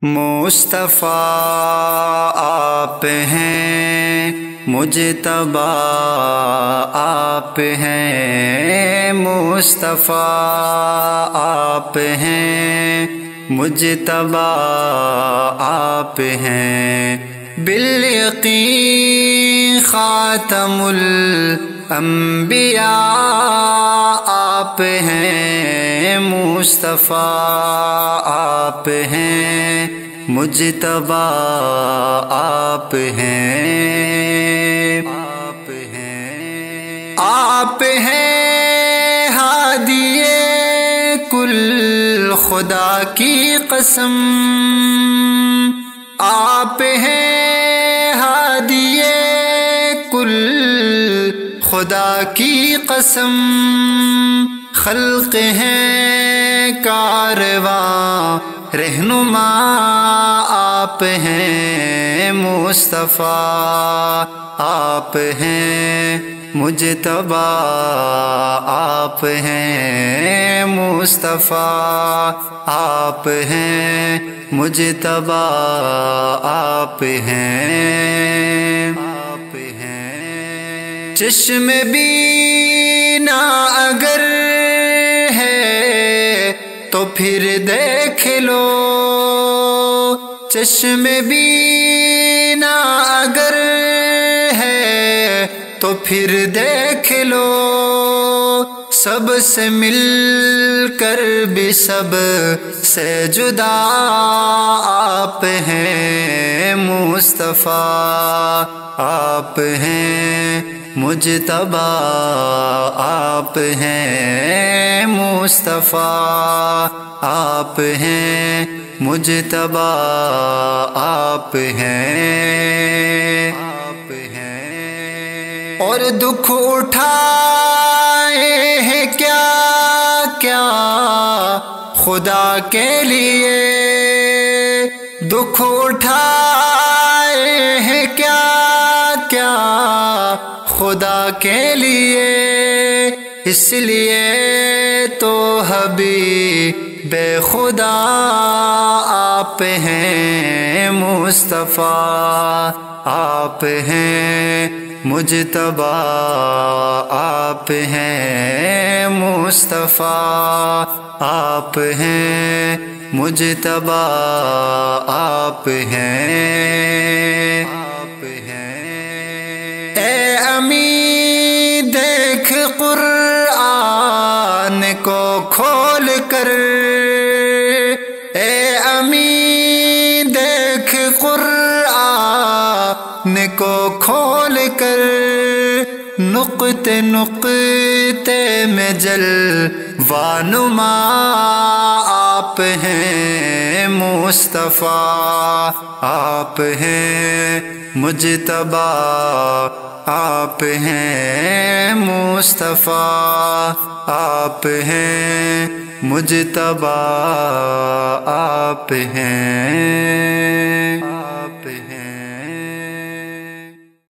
مصطفیٰ آپ ہیں، مجتبیٰ آپ ہیں، مصطفیٰ آپ ہیں، مجتبیٰ آپ ہیں، بالیقین خاتم الانبیاء آپ ہیں، مصطفیٰ آپ ہیں، مجتبیٰ آپ ہیں، آپ ہیں ہادی کل خدا کی قسم، آپ ہیں ہادی کل خدا کی قسم، خلق ہیں کارواں رہنما آپ ہیں، مصطفیٰ آپ ہیں، مجتبیٰ آپ ہیں، مصطفیٰ آپ ہیں، مجتبیٰ آپ ہیں، چشم بینا اگر ہے تو پھر دیکھ لو، چشم بینا اگر ہے تو پھر دیکھ لو، سب سے مل کر بھی سب سے جدا آپ ہیں، مصطفیٰ آپ ہیں، مجتبیٰ آپ ہیں، مصطفیٰ آپ ہیں، مجتبیٰ آپ ہیں، اور دکھ اٹھائے ہیں کیا کیا خدا کے لیے، دکھ اٹھائے ہیں کیا کیا خدا کے لیے، اس لیے تو حبیب خدا آپ ہیں، مصطفیٰ آپ ہیں، مجتبیٰ آپ ہیں، مصطفیٰ آپ ہیں، مجتبیٰ آپ ہیں، اے امی دیکھ قرآن کو کھول کر، اے امی دیکھ قرآن کو کھول کر، نقطے نقطے میں جلوہ نما آپ ہیں، مصطفیٰ آپ ہیں، مجتبیٰ آپ ہیں، مصطفیٰ آپ ہیں، مجتبیٰ آپ ہیں۔